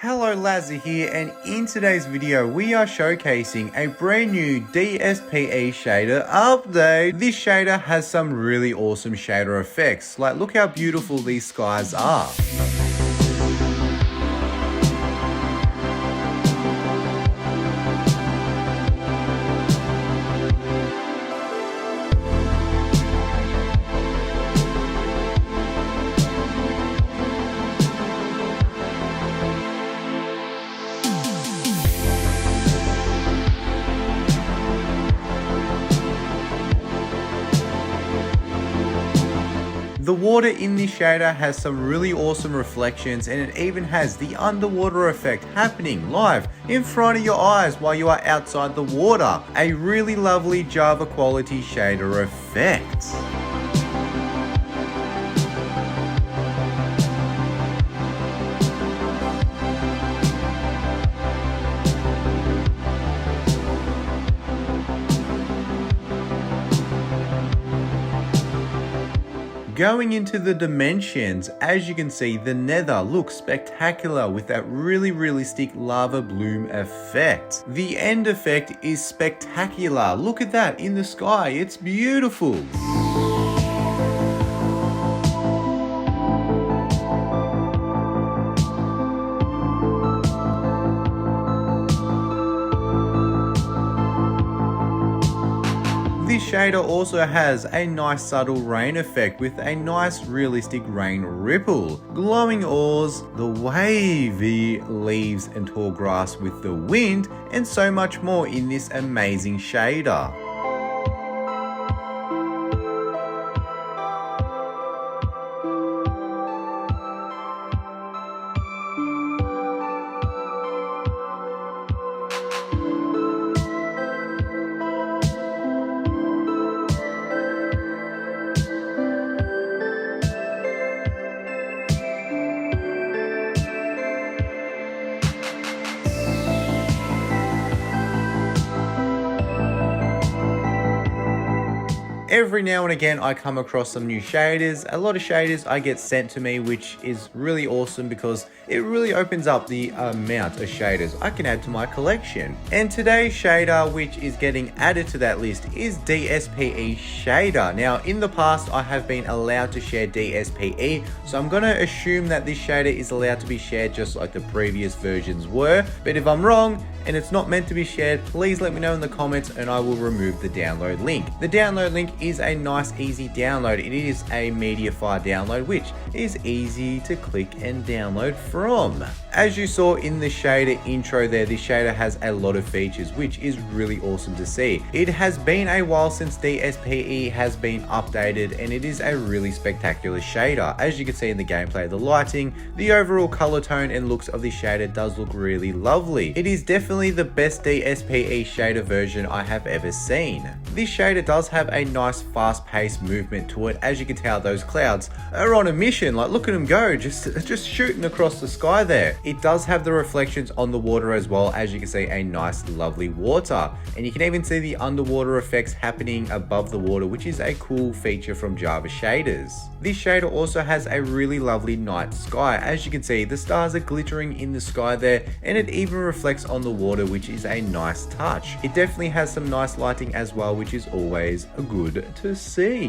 Hello, Lazza here, and in today's video we are showcasing a brand new Dspe shader update. This shader has some really awesome shader effects, like look how beautiful these skies are. The water in this shader has some really awesome reflections, and it even has the underwater effect happening live in front of your eyes while you are outside the water. A really lovely Java quality shader effect. Going into the dimensions, as you can see, the Nether looks spectacular with that really realistic lava bloom effect. The end effect is spectacular. Look at that in the sky, it's beautiful. This shader also has a nice subtle rain effect with a nice realistic rain ripple, glowing ores, the wavy leaves and tall grass with the wind, and so much more in this amazing shader. Every now and again I come across some new shaders. A lot of shaders I get sent to me, which is really awesome because it really opens up the amount of shaders I can add to my collection. And today's shader which is getting added to that list is Dspe shader. Now in the past I have been allowed to share Dspe, so I'm going to assume that this shader is allowed to be shared just like the previous versions were, but if I'm wrong and it's not meant to be shared, please let me know in the comments and I will remove the download link. The download link is a nice easy download. It is a media file download which is easy to click and download from. As you saw in the shader intro there, this shader has a lot of features which is really awesome to see. It has been a while since Dspe has been updated and it is a really spectacular shader. As you can see in the gameplay, the lighting, the overall color tone and looks of this shader does look really lovely. It is definitely the best Dspe shader version I have ever seen. This shader does have a nice fast-paced movement to it. As you can tell, those clouds are on a mission. Like look at them go, just shooting across the sky there. It does have the reflections on the water as well. As you can see, a nice lovely water, and you can even see the underwater effects happening above the water, which is a cool feature from Java shaders. This shader also has a really lovely night sky. As you can see, the stars are glittering in the sky there, and it even reflects on the water, which is a nice touch. It definitely has some nice lighting as well, which is always good to see.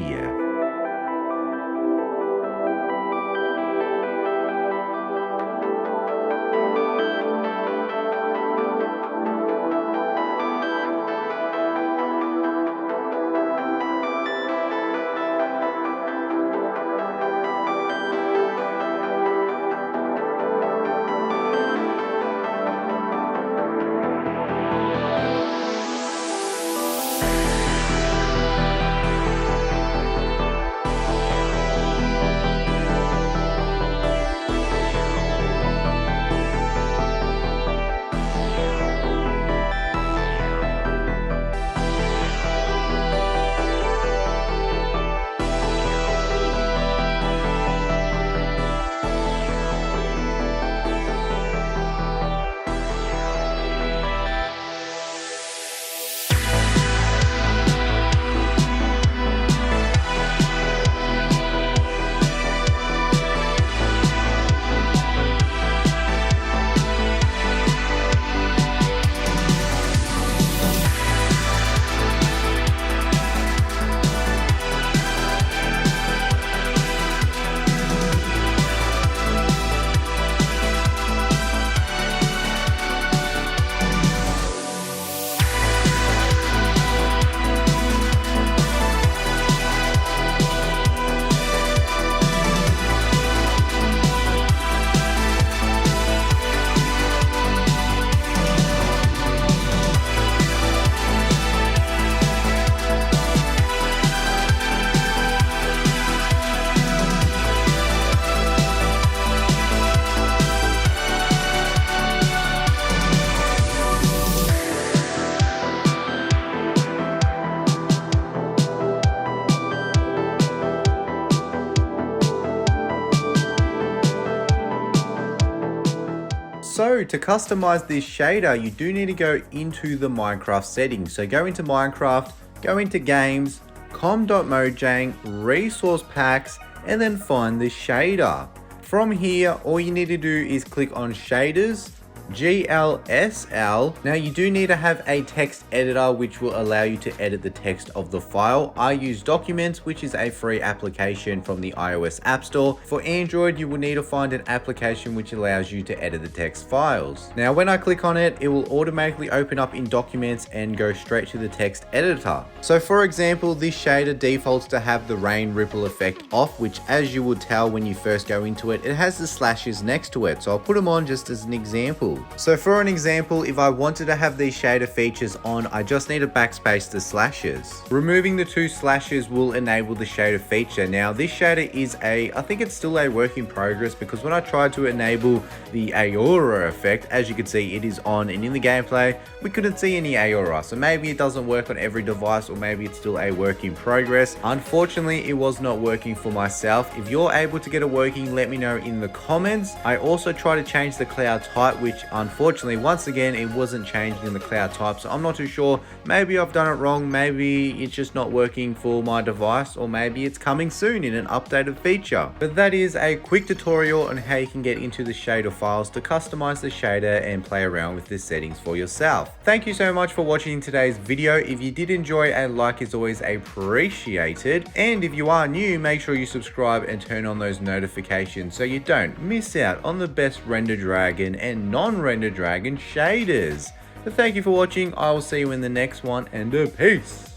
So to customize this shader, you do need to go into the Minecraft settings. So go into Minecraft, go into games, com.mojang, resource packs, and then find the shader. From here, all you need to do is click on shaders, GLSL. Now you do need to have a text editor which will allow you to edit the text of the file. I use Documents, which is a free application from the iOS App Store. For Android, you will need to find an application which allows you to edit the text files. Now when I click on it, it will automatically open up in Documents and go straight to the text editor. So for example, this shader defaults to have the rain ripple effect off, which as you would tell when you first go into it, it has the slashes next to it. So I'll put them on just as an example. So for an example, if I wanted to have these shader features on, I just need to backspace the slashes. Removing the two slashes will enable the shader feature. Now this shader is I think it's still a work in progress, because when I tried to enable the aura effect, as you can see it is on, and in the gameplay we couldn't see any aura. So maybe it doesn't work on every device, or maybe it's still a work in progress. Unfortunately, it was not working for myself. If you're able to get it working, let me know in the comments. I also tried to change the cloud type, which unfortunately, once again, it wasn't changing in the cloud type. So I'm not too sure. Maybe I've done it wrong. Maybe it's just not working for my device, or maybe it's coming soon in an updated feature. But that is a quick tutorial on how you can get into the shader files to customize the shader and play around with the settings for yourself. Thank you so much for watching today's video. If you did enjoy, a like is always appreciated. And if you are new, make sure you subscribe and turn on those notifications so you don't miss out on the best render dragon and non-render dragon shaders. But thank you for watching. I will see you in the next one, and peace.